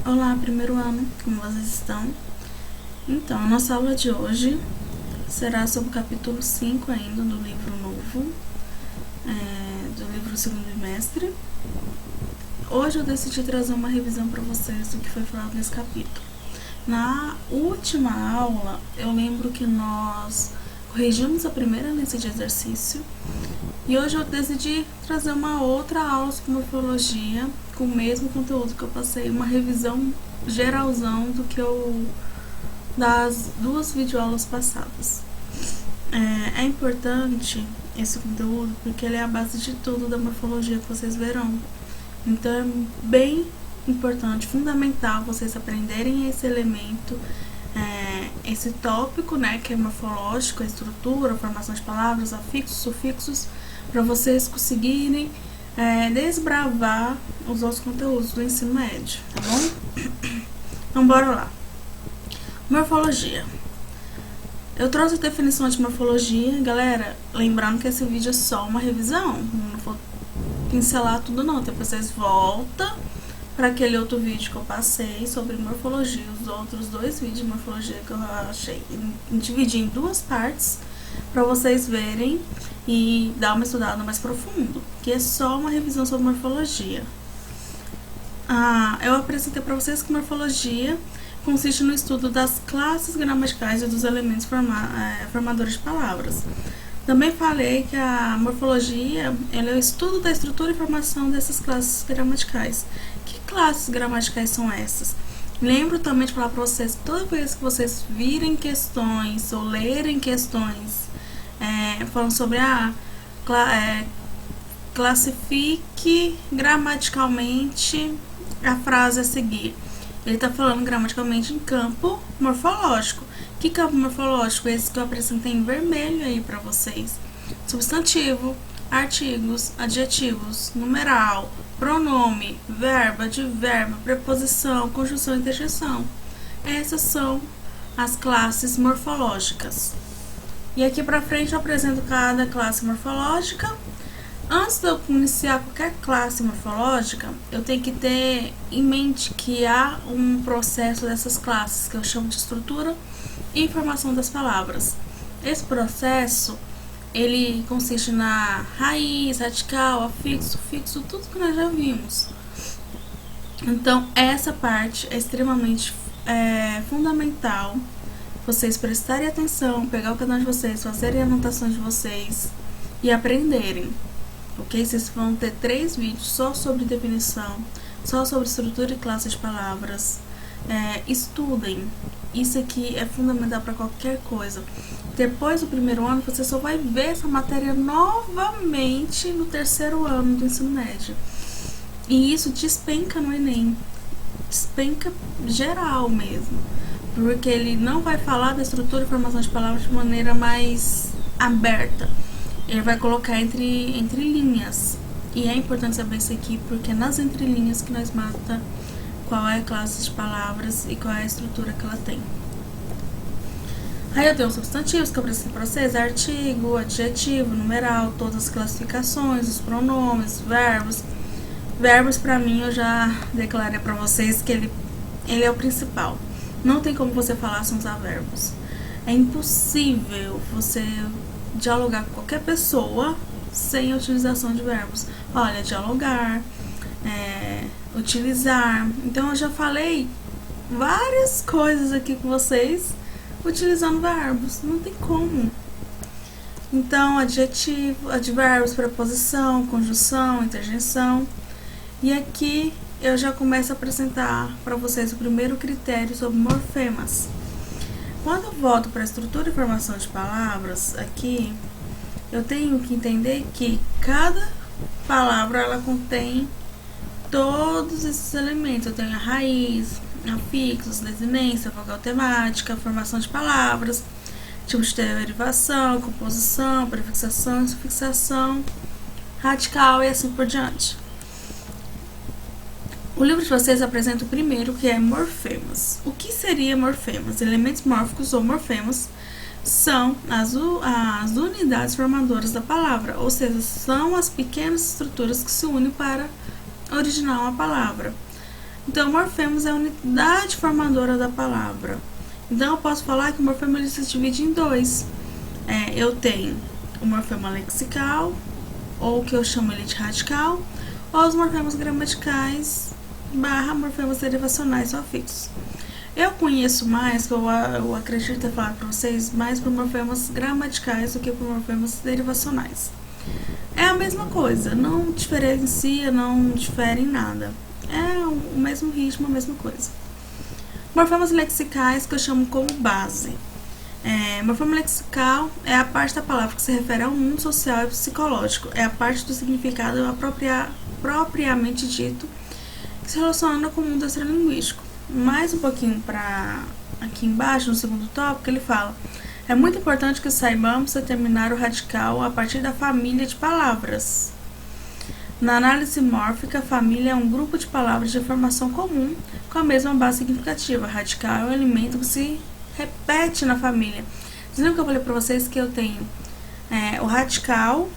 Olá, primeiro ano, como vocês estão? Então, a nossa aula de hoje será sobre o capítulo 5 ainda do livro novo, do livro do segundo bimestre. Hoje eu decidi trazer uma revisão para vocês do que foi falado nesse capítulo. Na última aula, eu lembro que nós corrigimos a primeira lista de exercício e hoje eu decidi trazer uma outra aula sobre morfologia com o mesmo conteúdo que eu passei, uma revisão geralzão do que das duas videoaulas passadas. É importante esse conteúdo porque ele é a base de tudo da morfologia que vocês verão. Então é bem importante, fundamental vocês aprenderem esse elemento, esse tópico, né, que é morfológico, a estrutura, a formação de palavras, afixos, sufixos, para vocês conseguirem desbravar os outros conteúdos do ensino médio, tá bom? Então bora lá. Morfologia. Eu trouxe a definição de morfologia, galera, lembrando que esse vídeo é só uma revisão, não vou pincelar tudo não, depois vocês voltam para aquele outro vídeo que eu passei sobre morfologia, os outros dois vídeos de morfologia que eu achei, dividi em duas partes para vocês verem e dar uma estudada mais profundo, que é só uma revisão sobre morfologia. Eu apresentei para vocês que morfologia consiste no estudo das classes gramaticais e dos elementos formadores de palavras. Também falei que a morfologia é o estudo da estrutura e formação dessas classes gramaticais. Que classes gramaticais são essas? Lembro também de falar para vocês que toda vez que vocês virem questões ou lerem questões falando sobre classifique gramaticalmente a frase a seguir. Ele está falando gramaticalmente em campo morfológico. Que campo morfológico? Esse que eu apresentei em vermelho aí para vocês. Substantivo, artigos, adjetivos, numeral, pronome, verbo, advérbio, preposição, conjunção e interjeição. Essas são as classes morfológicas. E aqui para frente eu apresento cada classe morfológica. Antes de eu iniciar qualquer classe morfológica, eu tenho que ter em mente que há um processo dessas classes, que eu chamo de estrutura e formação das palavras. Esse processo, ele consiste na raiz, radical, afixo, sufixo, tudo que nós já vimos. Então, essa parte é extremamente fundamental. Vocês prestarem atenção, pegar o caderno de vocês, fazerem anotações de vocês e aprenderem. Ok? Vocês vão ter 3 vídeos só sobre definição, só sobre estrutura e classe de palavras. Estudem. Isso aqui é fundamental para qualquer coisa. Depois do primeiro ano, você só vai ver essa matéria novamente no terceiro ano do ensino médio. E isso despenca no Enem. Despenca geral mesmo. Porque ele não vai falar da estrutura e formação de palavras de maneira mais aberta. Ele vai colocar entre linhas. E é importante saber isso aqui, porque é nas entrelinhas que nós mata qual é a classe de palavras e qual é a estrutura que ela tem. Aí eu tenho os substantivos que eu apresentei para vocês, artigo, adjetivo, numeral, todas as classificações, os pronomes, verbos. Verbos, para mim, eu já declarei para vocês que ele é o principal. Não tem como você falar sem usar verbos. É impossível você dialogar com qualquer pessoa sem a utilização de verbos. Olha, dialogar, utilizar. Então eu já falei várias coisas aqui com vocês utilizando verbos. Não tem como. Então, adjetivo, advérbios, preposição, conjunção, interjeição. E aqui eu já começo a apresentar para vocês o primeiro critério sobre morfemas. Quando eu volto para a estrutura e formação de palavras, aqui eu tenho que entender que cada palavra ela contém todos esses elementos. Eu tenho a raiz, afixos, desinência, vogal temática, formação de palavras, tipo de derivação, composição, prefixação, sufixação, radical e assim por diante. O livro de vocês apresenta o primeiro, que é morfemas. O que seria morfemas? Elementos mórficos ou morfemas são as unidades formadoras da palavra, ou seja, são as pequenas estruturas que se unem para originar uma palavra. Então, morfemas é a unidade formadora da palavra. Então, eu posso falar que o morfema ele se divide em dois. Eu tenho o morfema lexical, ou que eu chamo ele de radical, ou os morfemas gramaticais / morfemas derivacionais ou afixos. Eu conheço mais, eu acredito ter falado para vocês, mais por morfemas gramaticais do que por morfemas derivacionais. É a mesma coisa, não diferencia, não difere em nada. É o mesmo ritmo, a mesma coisa. Morfemas lexicais que eu chamo como base. Morfema lexical é a parte da palavra que se refere ao mundo social e psicológico. É a parte do significado propriamente dito que se relaciona com o mundo extralinguístico. Mais um pouquinho para aqui embaixo, no segundo tópico, ele fala: é muito importante que saibamos determinar o radical a partir da família de palavras. Na análise mórfica, a família é um grupo de palavras de formação comum com a mesma base significativa. Radical é um elemento que se repete na família. Vocês lembram que eu falei para vocês que eu tenho o radical?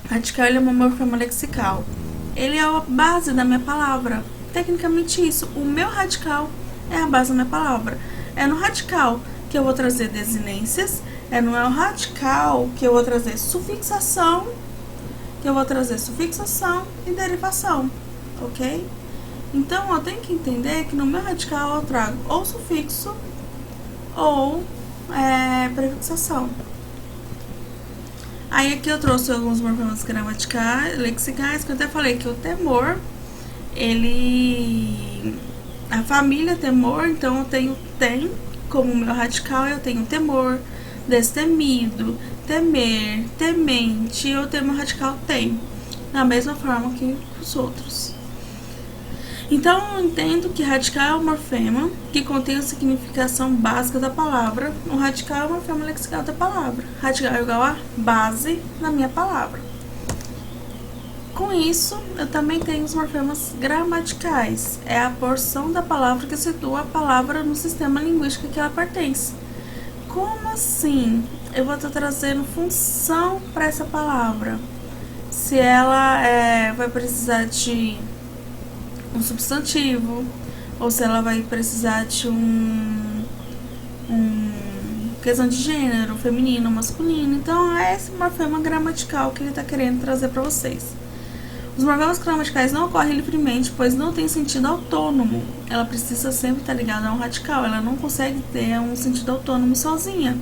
Radical ele é uma morfema lexical. Ele é a base da minha palavra. Tecnicamente isso, o meu radical é a base da minha palavra. É no radical que eu vou trazer desinências, é no radical que eu vou trazer sufixação, e derivação, ok? Então, eu tenho que entender que no meu radical eu trago ou sufixo ou prefixação. Aí aqui eu trouxe alguns morfemas gramaticais, lexicais, que eu até falei que o temor, a família temor, então eu tenho tem como meu radical, eu tenho temor, destemido, temer, temente, eu tenho meu radical tem, da mesma forma que os outros. Então eu entendo que radical é um morfema que contém a significação básica da palavra. O radical é o morfema lexical da palavra. Radical é igual a base na minha palavra. Com isso, eu também tenho os morfemas gramaticais. É a porção da palavra que situa a palavra no sistema linguístico que ela pertence. Como assim? Eu vou estar trazendo função para essa palavra. Se ela vai precisar de um substantivo, ou se ela vai precisar de questão de gênero, feminino, masculino. Então, é esse morfema gramatical que ele está querendo trazer para vocês. Os morfemas gramaticais não ocorrem livremente, pois não tem sentido autônomo. Ela precisa sempre estar ligada a um radical, ela não consegue ter um sentido autônomo sozinha.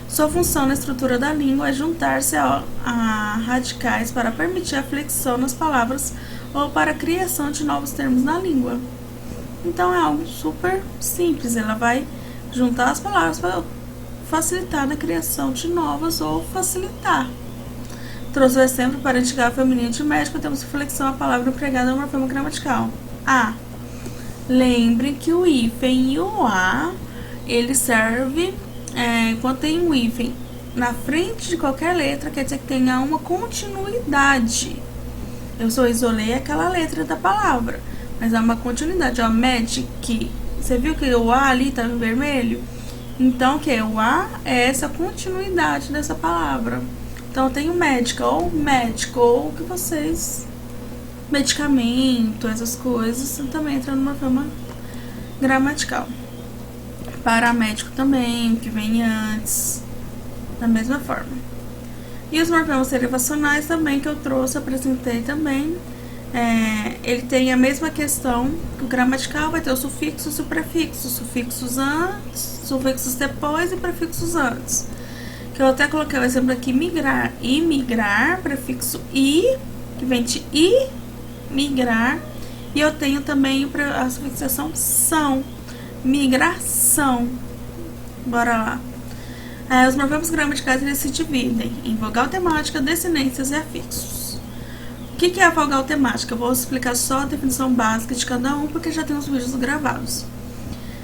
Sua função na estrutura da língua é juntar-se a radicais para permitir a flexão nas palavras ou para a criação de novos termos na língua. Então é algo super simples, ela vai juntar as palavras para facilitar na criação de novas ou facilitar. Trouxe o exemplo para indicar o feminino de médico, temos flexão a palavra empregada no morfema gramatical. A. Lembre que o hífen e o a, ele serve quando tem um hífen na frente de qualquer letra, quer dizer que tenha uma continuidade. Eu só isolei aquela letra da palavra, mas há uma continuidade. Ó, medic, você viu que o A ali tá em vermelho? Então, o A é essa continuidade dessa palavra. Então, eu tenho médica, ou médico, ou o que vocês... medicamento, essas coisas, também entra no morfema gramatical. Paramédico também, que vem antes, da mesma forma. E os morfemas derivacionais também, que eu trouxe, apresentei também. Ele tem a mesma questão que o gramatical, vai ter o sufixo e o prefixo. Sufixos antes, sufixos depois e prefixos antes. Que eu até coloquei o exemplo aqui, migrar e migrar, prefixo i, que vem de i, migrar. E eu tenho também a sufixação são, migração. Bora lá. Os morfemas gramaticais eles se dividem em vogal temática, desinências e afixos. O que é a vogal temática? Eu vou explicar só a definição básica de cada um, porque já tem os vídeos gravados.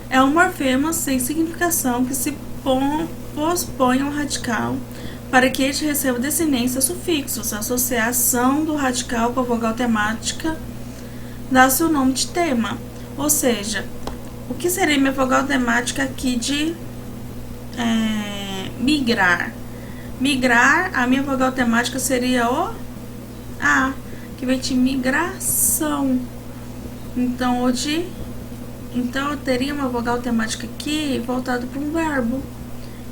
É um morfema sem significação que se pospõe ao radical para que este receba desinência sufixos. A associação do radical com a vogal temática dá seu nome de tema. Ou seja, o que seria minha vogal temática aqui de migrar? Migrar, a minha vogal temática seria o A, que vem de migração. Então, então eu teria uma vogal temática aqui voltada para um verbo.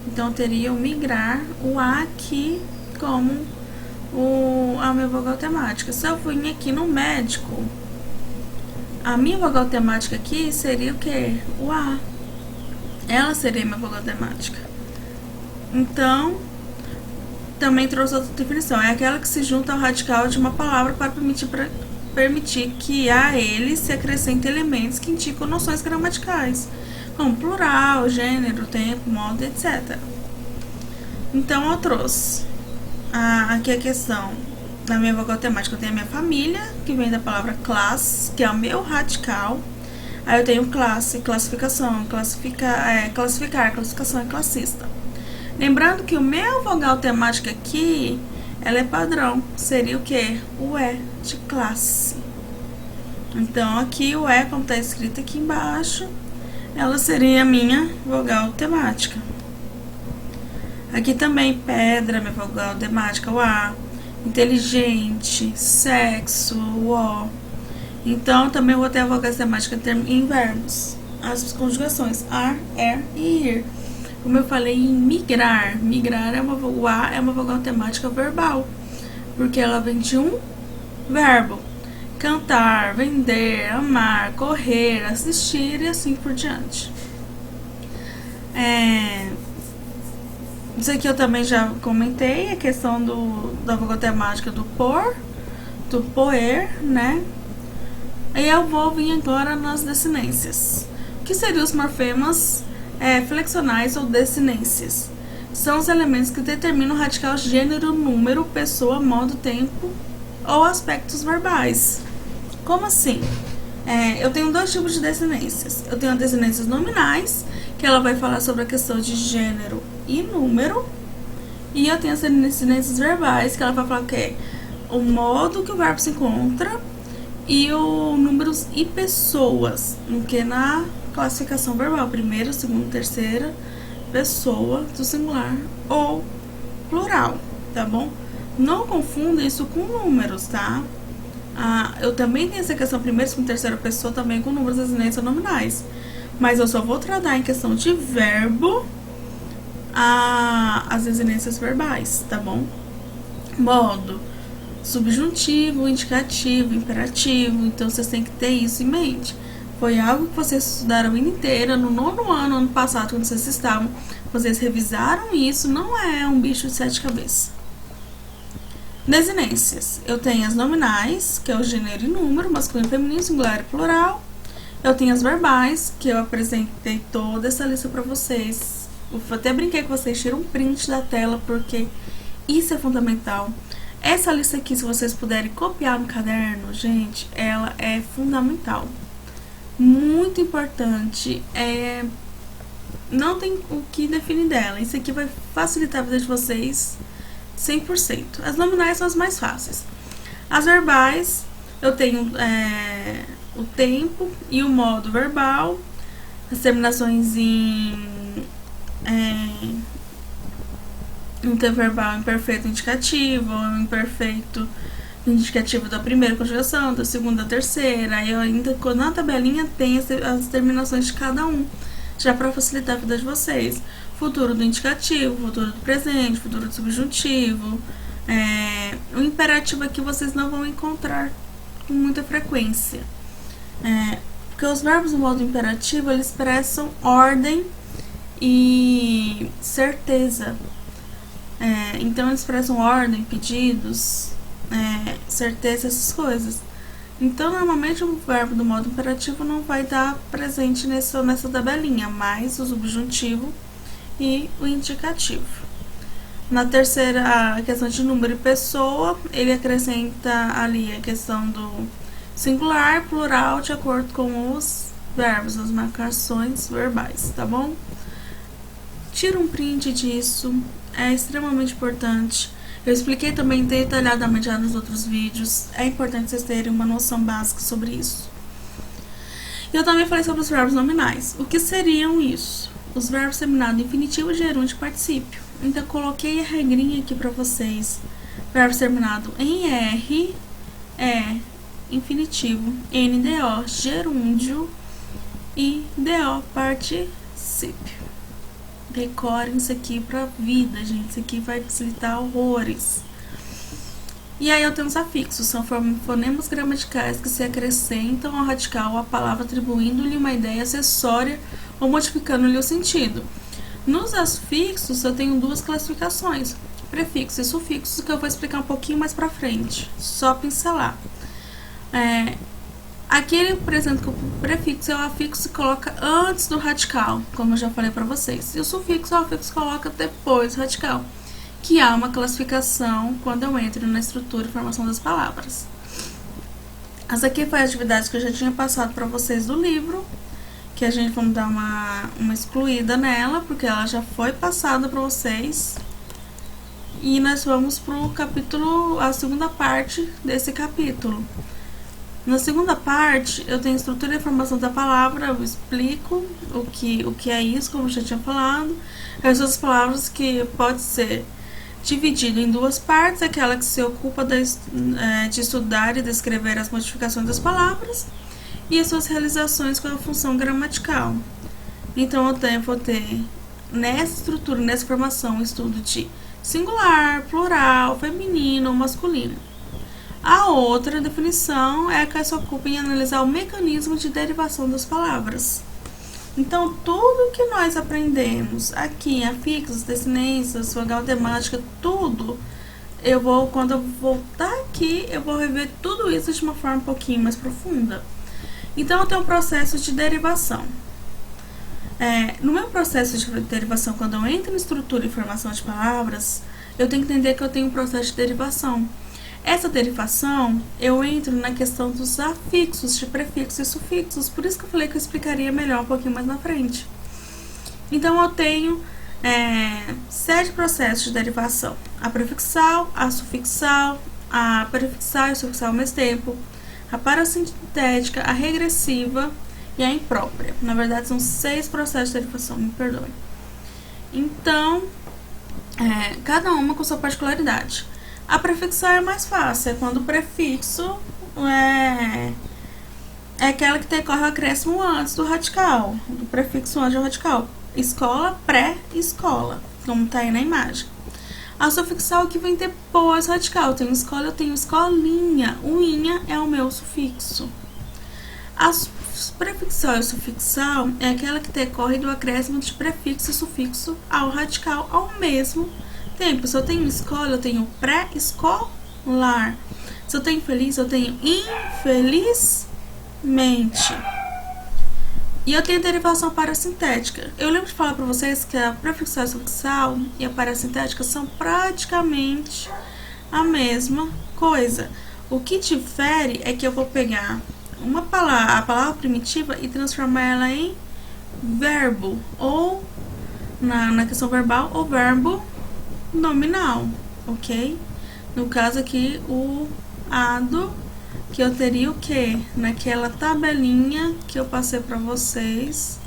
Então eu teria o migrar, o A aqui como a minha vogal temática. Se eu vim aqui no médico, a minha vogal temática aqui seria o que? O A. Ela seria minha vogal temática. Então, também trouxe outra definição. É aquela que se junta ao radical de uma palavra para permitir que a ele se acrescentem elementos que indicam noções gramaticais, como plural, gênero, tempo, modo, etc. Então, eu trouxe aqui a questão da minha vogal temática. Eu tenho a minha família, que vem da palavra classe, que é o meu radical. Aí eu tenho classe, classificação, classificar, classificação e classista. Lembrando que o meu vogal temática aqui, ela é padrão. Seria o que? O E de classe. Então, aqui o E, como está escrito aqui embaixo, ela seria a minha vogal temática. Aqui também pedra, minha vogal temática, o A. Inteligente, sexo, o O. Então, também vou ter a vogal temática em verbos. As conjugações ar, e ir. Como eu falei em migrar. Migrar o A é uma vogal temática verbal. Porque ela vem de um verbo. Cantar, vender, amar, correr, assistir e assim por diante. Isso aqui eu também já comentei, a questão da vogal temática do poer, né? E eu vou vir agora nas desinências. O que seriam os morfemas flexionais ou desinências? São os elementos que determinam o radical gênero, número, pessoa, modo, tempo ou aspectos verbais. Como assim? Eu tenho dois tipos de desinências. Eu tenho as desinências nominais, que ela vai falar sobre a questão de gênero e número. E eu tenho as desinências verbais, que ela vai falar o quê? O modo que o verbo se encontra e o números e pessoas, que na classificação verbal, primeira, segunda, terceira pessoa do singular ou plural, tá bom? Não confunda isso com números, tá? Eu também tenho essa questão primeira, segunda, terceira pessoa também com números das desinências nominais, mas eu só vou tratar em questão de verbo as desinências verbais, tá bom? Modo, subjuntivo, indicativo, imperativo, então vocês têm que ter isso em mente. Foi algo que vocês estudaram a vida inteira, no 9º ano passado, quando vocês estavam, vocês revisaram isso, não é um bicho de 7 cabeças. Desinências. Eu tenho as nominais, que é o gênero e número, masculino, feminino, singular e plural. Eu tenho as verbais, que eu apresentei toda essa lista pra vocês. Eu até brinquei com vocês, tiram um print da tela, porque isso é fundamental. Essa lista aqui, se vocês puderem copiar no caderno, gente, ela é fundamental. Muito importante. Não tem o que definir dela. Isso aqui vai facilitar a vida de vocês 100%. As nominais são as mais fáceis. As verbais, eu tenho o tempo e o modo verbal, as terminações em um tempo verbal imperfeito indicativo, ou imperfeito indicativo da primeira conjugação, da segunda, da terceira. Aí eu ainda, na tabelinha, tem as terminações de cada um, já para facilitar a vida de vocês. Futuro do indicativo, futuro do presente, futuro do subjuntivo. O imperativo aqui vocês não vão encontrar com muita frequência. Porque os verbos do modo imperativo, eles expressam ordem e certeza. Então eles expressam ordem, pedidos, certeza, essas coisas. Então normalmente o verbo do modo imperativo não vai estar presente nessa tabelinha, mas o subjuntivo e o indicativo. Na terceira, a questão de número e pessoa, ele acrescenta ali a questão do singular, plural, de acordo com os verbos, as marcações verbais, tá bom? Tira um print disso, é extremamente importante. Eu expliquei também detalhadamente já nos outros vídeos, é importante vocês terem uma noção básica sobre isso. E eu também falei sobre os verbos nominais. O que seriam isso? Os verbos terminados em infinitivo, gerúndio e particípio. Então, eu coloquei a regrinha aqui pra vocês. Verbo terminado em R infinitivo, NDO, gerúndio e DO, particípio. Decorem isso aqui pra vida, gente. Isso aqui vai facilitar horrores. E aí eu tenho os afixos, são fonemas gramaticais que se acrescentam ao radical a palavra, atribuindo-lhe uma ideia acessória ou modificando-lhe o sentido. Nos afixos eu tenho duas classificações, prefixos e sufixos, que eu vou explicar um pouquinho mais pra frente, só pincelar. Aqui ele apresenta que o prefixo é o afixo que coloca antes do radical, como eu já falei pra vocês, e o sufixo é o afixo que coloca depois do radical, que há uma classificação quando eu entro na estrutura e formação das palavras. Essa aqui foi a atividade que eu já tinha passado para vocês do livro, que a gente vai dar uma excluída nela, porque ela já foi passada para vocês. E nós vamos pro capítulo, a segunda parte desse capítulo. Na segunda parte, eu tenho estrutura e formação da palavra, eu explico o que é isso, como eu já tinha falado. Essas palavras que pode ser dividido em duas partes, aquela que se ocupa de estudar e descrever as modificações das palavras e as suas realizações com a função gramatical. Então eu vou ter nessa estrutura, nessa formação, o estudo de singular, plural, feminino ou masculino. A outra definição é a que se ocupa em analisar o mecanismo de derivação das palavras. Então, tudo que nós aprendemos aqui, afixos, desinências, vogal temática, tudo, quando eu voltar aqui, eu vou rever tudo isso de uma forma um pouquinho mais profunda. Então, eu tenho um processo de derivação. No meu processo de derivação, quando eu entro em estrutura e formação de palavras, eu tenho que entender que eu tenho um processo de derivação. Essa derivação, eu entro na questão dos afixos, de prefixos e sufixos, por isso que eu falei que eu explicaria melhor um pouquinho mais na frente. Então, eu tenho 7 processos de derivação: a prefixal, a sufixal, a prefixal e a sufixal ao mesmo tempo, a parasintética, a regressiva e a imprópria. Na verdade, são 6 processos de derivação, me perdoem. Então, cada uma com sua particularidade. A prefixal é mais fácil, é quando o prefixo é aquela que decorre o acréscimo antes do radical, do prefixo antes do radical. Escola, pré-escola, como tá aí na imagem. A sufixal que vem depois do radical. Eu tenho escola, eu tenho escolinha. O inha é o meu sufixo. A prefixal e sufixal é aquela que decorre do acréscimo de prefixo e sufixo ao radical ao mesmo tempo. Se eu tenho escola, eu tenho pré-escolar. Se eu tenho feliz, eu tenho infelizmente. E eu tenho derivação parasintética. Eu lembro de falar para vocês que a prefixal e a sufixal e a parasintética são praticamente a mesma coisa. O que difere é que eu vou pegar a palavra primitiva e transformar ela em verbo, ou na questão verbal, o verbo nominal, ok? No caso aqui, o ado, que eu teria o que? Naquela tabelinha que eu passei para vocês,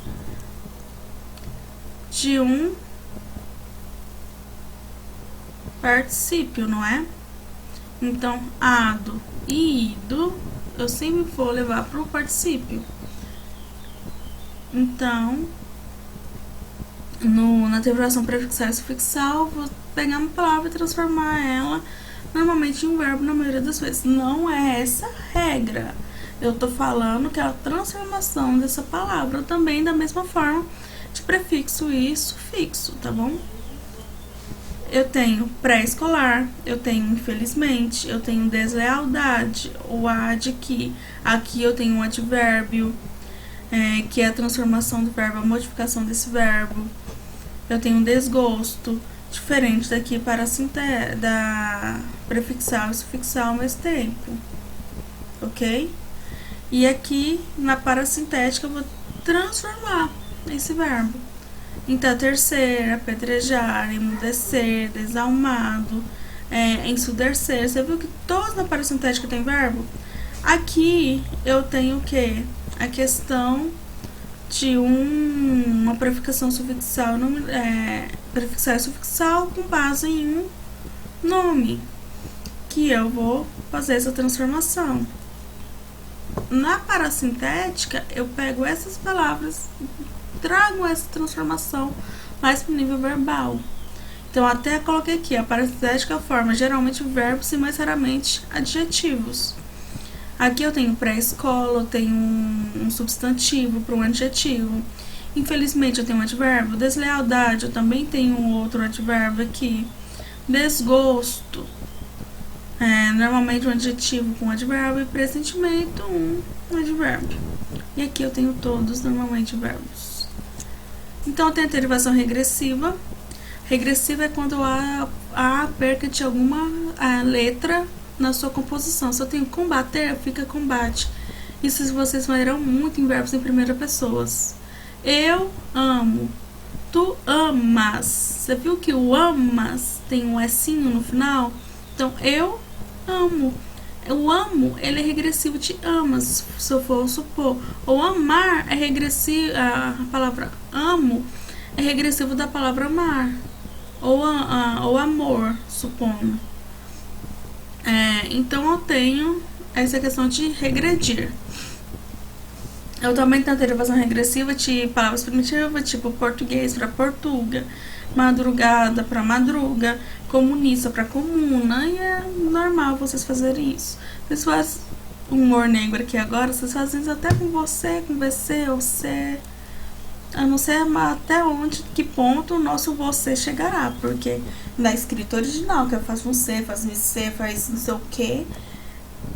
de um particípio, não é? Então, ado e ido, eu sempre vou levar para o particípio. Então, na derivação prefixal e sufixal, vou pegar uma palavra e transformar ela normalmente em um verbo na maioria das vezes. Não é essa a regra. Eu tô falando que é a transformação dessa palavra também da mesma forma de prefixo e sufixo, tá bom? Eu tenho pré-escolar, eu tenho infelizmente, eu tenho deslealdade, o ad que aqui eu tenho um advérbio, que é a transformação do verbo, a modificação desse verbo. Eu tenho desgosto, diferente daqui para da prefixal e sufixal ao mesmo tempo, ok? E aqui na parasintética eu vou transformar esse verbo. Então, terceira, apedrejar, emudecer, desalmado, ensurdecer. Você viu que todos na parasintética tem verbo? Aqui eu tenho o quê? A questão de uma prefixação sufixal, prefixal e sufixal com base em um nome, que eu vou fazer essa transformação, na parassintética, eu pego essas palavras, trago essa transformação mais para o nível verbal. Então, até coloquei aqui, a parassintética forma geralmente verbos e mais raramente adjetivos. Aqui eu tenho pré-escola, eu tenho um substantivo para um adjetivo. Infelizmente, eu tenho um advérbio. Deslealdade, eu também tenho um outro advérbio aqui. Desgosto, normalmente um adjetivo com advérbio. E pressentimento, um advérbio. E aqui eu tenho todos normalmente verbos. Então, eu tenho a derivação regressiva. Regressiva é quando há perca de alguma letra na sua composição. Se eu tenho combater, fica combate. Isso vocês verão muito em verbos em primeira pessoa. Eu amo. Tu amas. Você viu que o amas tem um S-inho no final? Então, eu amo. O amo, ele é regressivo de amas, se eu for supor. Ou amar é regressivo, a palavra amo é regressivo da palavra amar. Ou amor, supondo. Então, eu tenho essa questão de regredir. Eu também tenho a derivação regressiva de palavras primitivas, tipo português para portuga, madrugada para madruga, comunista para comuna, e é normal vocês fazerem isso. Vocês fazem humor negro aqui agora, vocês fazem isso até com você, com você, ou você. Eu não sei até que ponto o nosso você chegará, porque na escrita original, que eu faço você, faz você, faz não sei o que,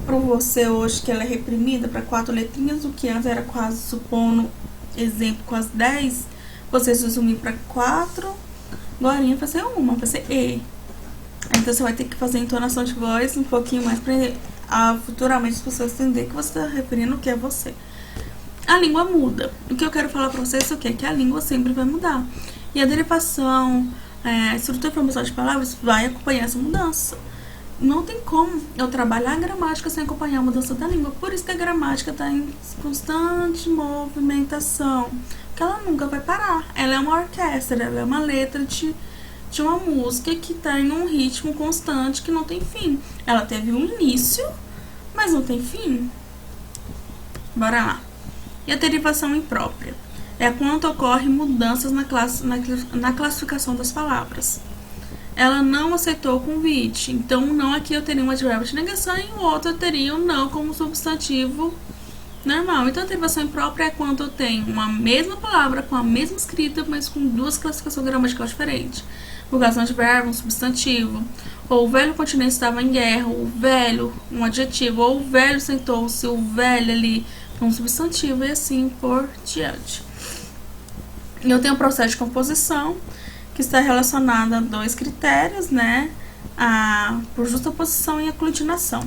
pro você hoje que ela é reprimida para 4 letrinhas, o que antes era quase, supondo, exemplo, quase 10, você se resumir para 4, agora vai ser uma, vai ser E. Então você vai ter que fazer a entonação de voz um pouquinho mais para futuramente as pessoas entenderem que você está referindo o que é você. A língua muda. O que eu quero falar para vocês é o quê? Que a língua sempre vai mudar. E a derivação, a estrutura e formação de palavras vai acompanhar essa mudança. Não tem como eu trabalhar a gramática sem acompanhar a mudança da língua. Por isso que a gramática está em constante movimentação. Porque ela nunca vai parar. Ela é uma orquestra, ela é uma letra de uma música que está em um ritmo constante que não tem fim. Ela teve um início, mas não tem fim. Bora lá. E a derivação imprópria é quando ocorrem mudanças na classificação das palavras. Ela não aceitou o convite, então não aqui eu teria um advérbio de negação e o outro eu teria um não como substantivo normal. Então a derivação imprópria é quando eu tenho uma mesma palavra com a mesma escrita, mas com duas classificações gramaticais diferentes. No caso, um advérbio, um substantivo. Ou o velho continente estava em guerra, o velho, um adjetivo, ou o velho sentou-se, o velho ali, um substantivo, e assim por diante. E eu tenho o processo de composição, que está relacionado a 2 critérios, né? Por justaposição e aglutinação.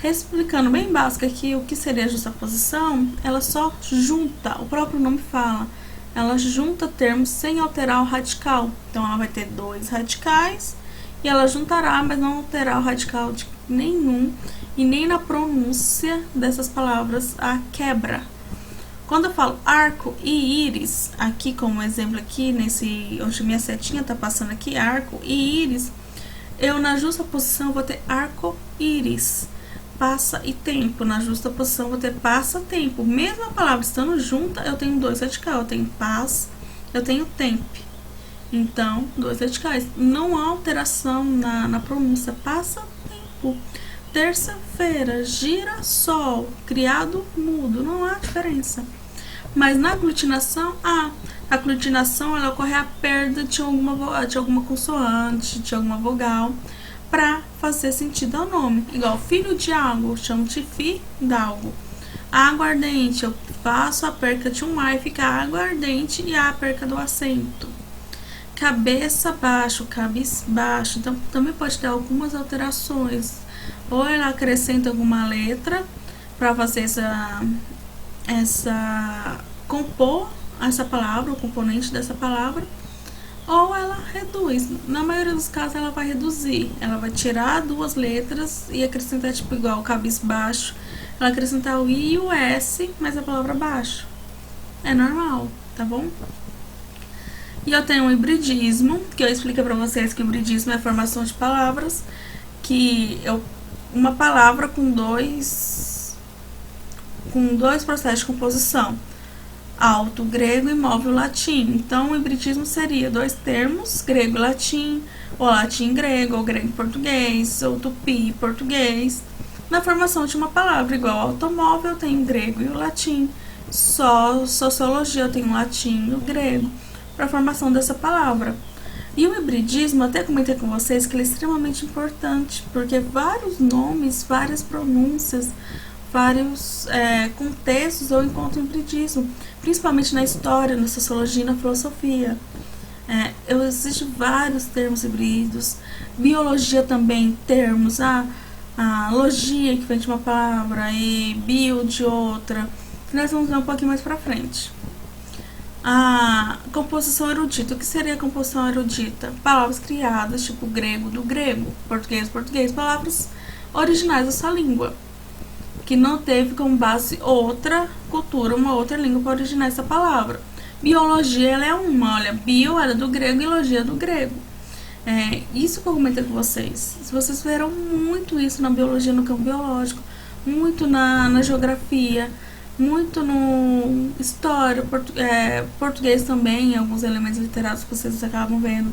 Explicando bem básico aqui o que seria a justaposição, ela só junta, o próprio nome fala, ela junta termos sem alterar o radical. Então, ela vai ter 2 radicais e ela juntará, mas não alterar o radical de nenhum e nem na pronúncia dessas palavras a quebra. Quando eu falo arco e íris, aqui como exemplo aqui, onde minha setinha tá passando aqui, arco e íris, eu na justa posição vou ter arco-íris, passa e tempo. Na justa posição vou ter passa-tempo. Mesmo a palavra estando junta, eu tenho 2 radicais, eu tenho paz, eu tenho tempo. Então, 2 radicais. Não há alteração na pronúncia, passa-tempo. Terça-feira, girassol, criado mudo, não há diferença. Mas na aglutinação, a aglutinação ela ocorre a perda de alguma consoante, de alguma vogal, para fazer sentido ao nome. Igual filho de algo, eu chamo de fidalgo. Aguardente, eu faço a perca de um ar e fica aguardente e a perca do acento. Cabeça baixo, cabisbaixo, então também pode ter algumas alterações. Ou ela acrescenta alguma letra para fazer compor essa palavra, o componente dessa palavra, ou ela reduz. Na maioria dos casos ela vai reduzir, ela vai tirar 2 letras e acrescentar tipo igual o cabisbaixo, ela acrescentar o I e o S, mas a palavra baixo. É normal, tá bom? E eu tenho um hibridismo, que eu explico pra vocês que o hibridismo é a formação de palavras, que uma palavra com 2 com dois processos de composição, alto grego e móvel latim. Então, o hibridismo seria dois termos, grego e latim, ou latim grego, ou grego português, ou tupi português, na formação de uma palavra, igual automóvel tem o grego e o latim, só sociologia tem o latim e o grego, para a formação dessa palavra. E o hibridismo, até comentei com vocês que ele é extremamente importante, porque vários nomes, várias pronúncias, vários contextos eu encontro hibridismo, principalmente na história, na sociologia e na filosofia. Existem vários termos híbridos, biologia também, termos, a logia que vem de uma palavra e bio de outra, que nós vamos ver um pouquinho mais pra frente. A composição erudita. O que seria a composição erudita? Palavras criadas, tipo grego do grego, português do português, palavras originais da sua língua, que não teve como base outra cultura, uma outra língua para originar essa palavra. Biologia, ela é uma, olha, bio era do grego e logia do grego. Isso que eu comentei com vocês. Vocês verão muito isso na biologia, no campo biológico, muito na geografia, muito no história, português também, alguns elementos literários que vocês acabam vendo.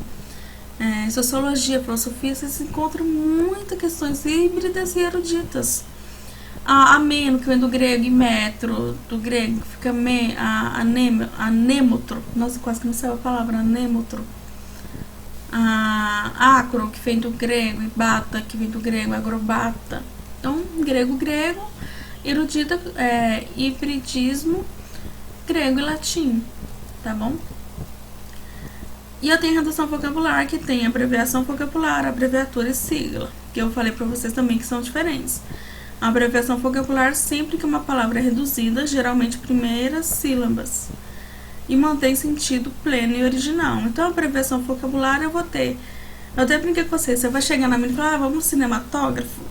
Sociologia, filosofia, vocês encontram muitas questões híbridas e eruditas. Ameno, que vem do grego, e metro, do grego, que fica anêmotro. Nossa, quase que não saiu a palavra, anêmotro. Acro, que vem do grego, e bata, que vem do grego, agrobata. Então, grego, erudita, hibridismo, grego e latim, tá bom? E eu tenho redação vocabular, que tem abreviação vocabular, abreviatura e sigla, que eu falei pra vocês também que são diferentes. A abreviação vocabular, sempre que uma palavra é reduzida, geralmente primeiras sílabas, e mantém sentido pleno e original. Então, a abreviação vocabular eu até brinquei com você vai chegar na minha e falar, vamos no cinematógrafo?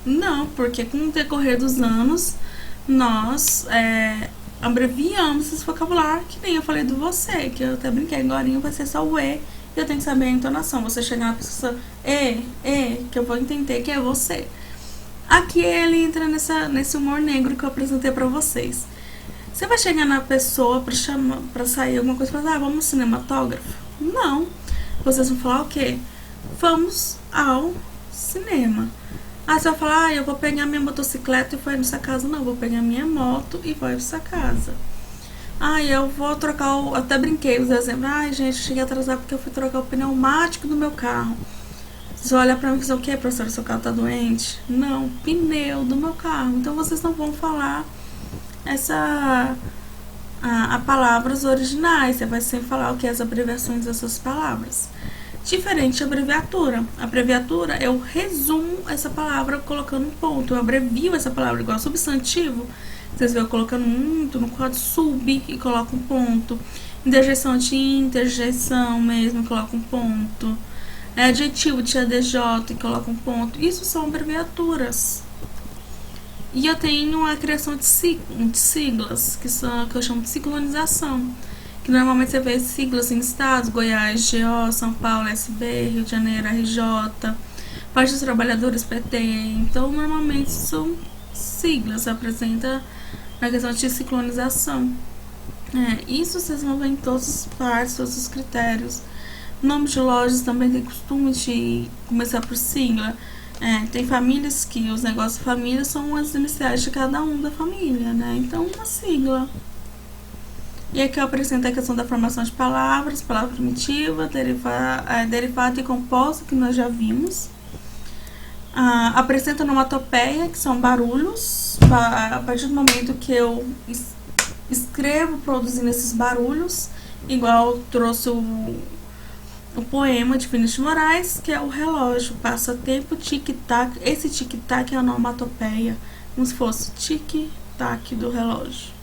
Não, porque com o decorrer dos anos, nós abreviamos esse vocabular, que nem eu falei do você, que eu até brinquei, agora vai ser só o E, e eu tenho que saber a entonação. Você chegar na pessoa, que eu vou entender que é você. Aqui ele entra nesse humor negro que eu apresentei pra vocês. Você vai chegar na pessoa pra sair alguma coisa e falar, vamos no cinematógrafo? Não. Vocês vão falar o quê? Vamos ao cinema. Você vai falar, eu vou pegar minha motocicleta e vou ir nessa casa. Não, eu vou pegar minha moto e vou ir nessa casa. Eu vou trocar até brinquei os exemplos. Gente, cheguei atrasado porque eu fui trocar o pneumático do meu carro. Você olha pra mim e diz, o que, professor, seu carro tá doente? Não, pneu do meu carro. Então, vocês não vão falar a palavras originais. Você vai sempre falar o que é as abreviações dessas palavras. Diferente de abreviatura. Abreviatura, eu resumo essa palavra colocando um ponto. Eu abrevio essa palavra igual substantivo. Vocês veem eu colocando muito no quadro sub e coloco um ponto. Interjeição de interjeição mesmo, coloco um ponto. Adjetivo de ADJ e coloca um ponto. Isso são abreviaturas. E eu tenho a criação de siglas, que eu chamo de ciclonização. Que normalmente você vê siglas em estados, Goiás, GO, São Paulo, SB, Rio de Janeiro, RJ, Parte dos Trabalhadores, PT. Então, normalmente são siglas, apresenta a questão de ciclonização. Isso vocês vão ver em todas as partes, todos os critérios. Nomes de lojas também tem costume de começar por sigla. Tem famílias que os negócios de família são as iniciais de cada um da família, né? Então, uma sigla. E aqui eu apresento a questão da formação de palavras, palavra primitiva, derivada e composta, que nós já vimos. Apresento onomatopeia, que são barulhos. A partir do momento que eu escrevo produzindo esses barulhos, igual trouxe o poema de Vinícius de Moraes, que é o relógio, passa-tempo, tic-tac. Esse tic-tac é a onomatopeia, como se fosse tic-tac do relógio.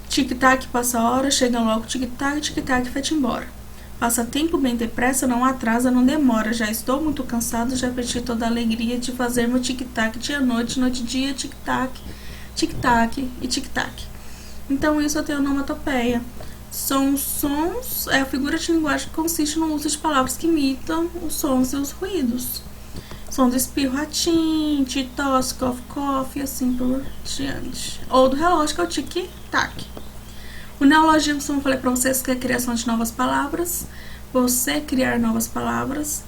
Tic-tac, passa a hora, chega logo, tic-tac, tic-tac, foi-te embora. Passa tempo bem depressa, não atrasa, não demora. Já estou muito cansado, já perdi toda a alegria de fazer meu tic-tac dia-noite, noite-dia, tic-tac, tic-tac e tic-tac. Então, isso eu tenho onomatopeia. São sons, a figura de linguagem que consiste no uso de palavras que imitam os sons e os ruídos. som do espirro, ratim, de tosse, cough, e assim por diante. Ou do relógio, que é o tic-tac. O neologismo, como eu falei pra vocês, que é a criação de novas palavras. Você criar novas palavras.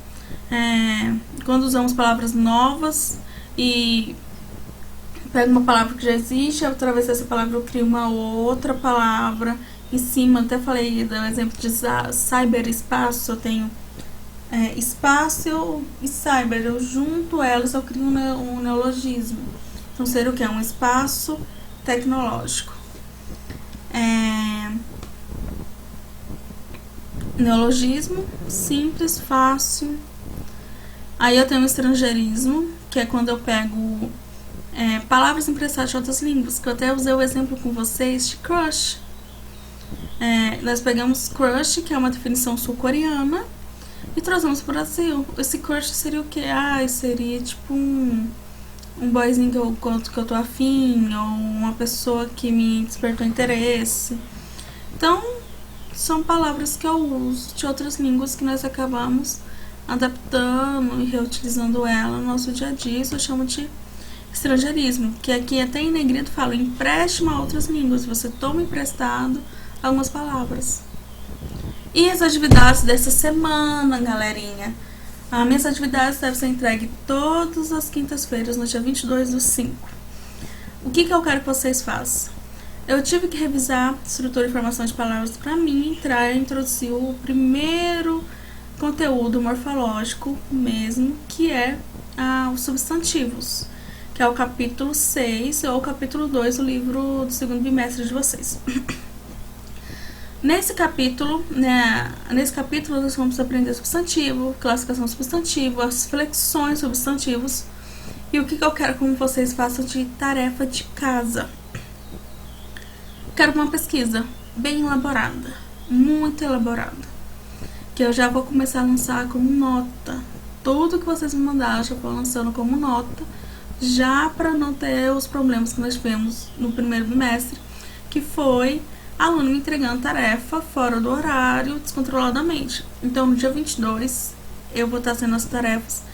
Quando usamos palavras novas e pego uma palavra que já existe, através dessa palavra eu crio uma outra palavra em cima. Até falei do exemplo de cyberespaço. Eu tenho espaço e cyber, eu junto elas, eu crio um neologismo. Então seria o que? Um espaço tecnológico. Neologismo, simples, fácil. Aí eu tenho o estrangeirismo, que é quando eu pego palavras emprestadas de outras línguas, que eu até usei o exemplo com vocês de crush. Nós pegamos crush, que é uma definição sul-coreana, e trouxemos pro Brasil. Esse crush seria o quê? Seria tipo um boyzinho que eu tô afim, ou uma pessoa que me despertou interesse. Então, são palavras que eu uso de outras línguas que nós acabamos adaptando e reutilizando ela no nosso dia a dia. Isso eu chamo de estrangeirismo, que aqui até em negrito fala empréstimo a outras línguas. Você toma emprestado algumas palavras. E as atividades dessa semana, galerinha? As minhas atividades devem ser entregues todas as quintas-feiras, no dia 22/5. O que eu quero que vocês façam? Eu tive que revisar estrutura e formação de palavras para mim entrar e introduzir o primeiro conteúdo morfológico mesmo, que é os substantivos, que é o capítulo 6 ou o capítulo 2 do livro do segundo bimestre de vocês. Nesse capítulo nós vamos aprender substantivo, classificação substantivo, as flexões substantivos e o que eu quero que vocês façam de tarefa de casa. Quero uma pesquisa bem elaborada, muito elaborada, que eu já vou começar a lançar como nota. Tudo que vocês me mandaram eu já vou lançando como nota, já para não ter os problemas que nós tivemos no primeiro bimestre, que foi aluno me entregando tarefa fora do horário, descontroladamente. Então, no dia 22, eu vou estar fazendo as tarefas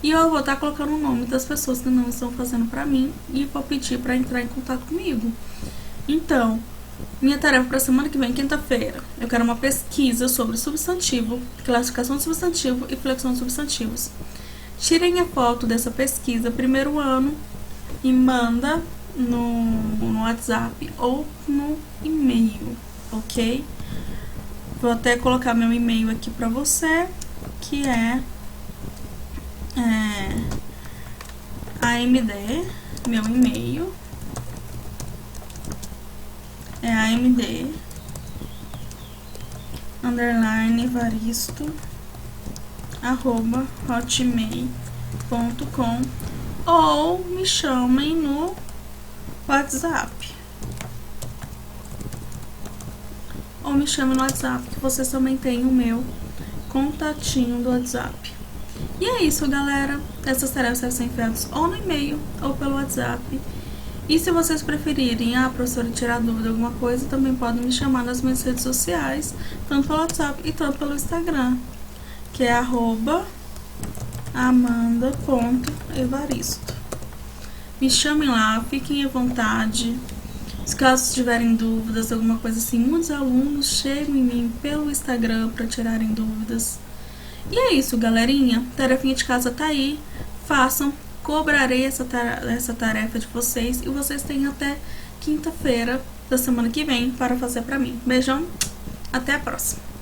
e eu vou estar colocando o nome das pessoas que não estão fazendo para mim e vou pedir para entrar em contato comigo. Então, minha tarefa para a semana que vem, quinta-feira, eu quero uma pesquisa sobre substantivo, classificação de substantivo e flexão de substantivos. Tirem a foto dessa pesquisa, primeiro ano, e manda no WhatsApp ou no e-mail, ok? Vou até colocar meu e-mail aqui pra você, que é AMD, meu e-mail é AMD _Evaristo @hotmail.com, ou me chamem no WhatsApp. Que vocês também têm o meu contatinho do WhatsApp. E é isso, galera. Essas tarefas devem ser enviadas ou no e-mail ou pelo WhatsApp. E se vocês preferirem, professora, tirar dúvida de alguma coisa, também podem me chamar nas minhas redes sociais, tanto pelo WhatsApp e tanto pelo Instagram, que é @amanda.evaristo. Me chamem lá, fiquem à vontade. Caso tiverem dúvidas, alguma coisa assim, muitos alunos chegam em mim pelo Instagram para tirarem dúvidas. E é isso, galerinha. Tarefinha de casa tá aí. Façam, cobrarei essa tarefa de vocês. E vocês têm até quinta-feira da semana que vem para fazer para mim. Beijão, até a próxima.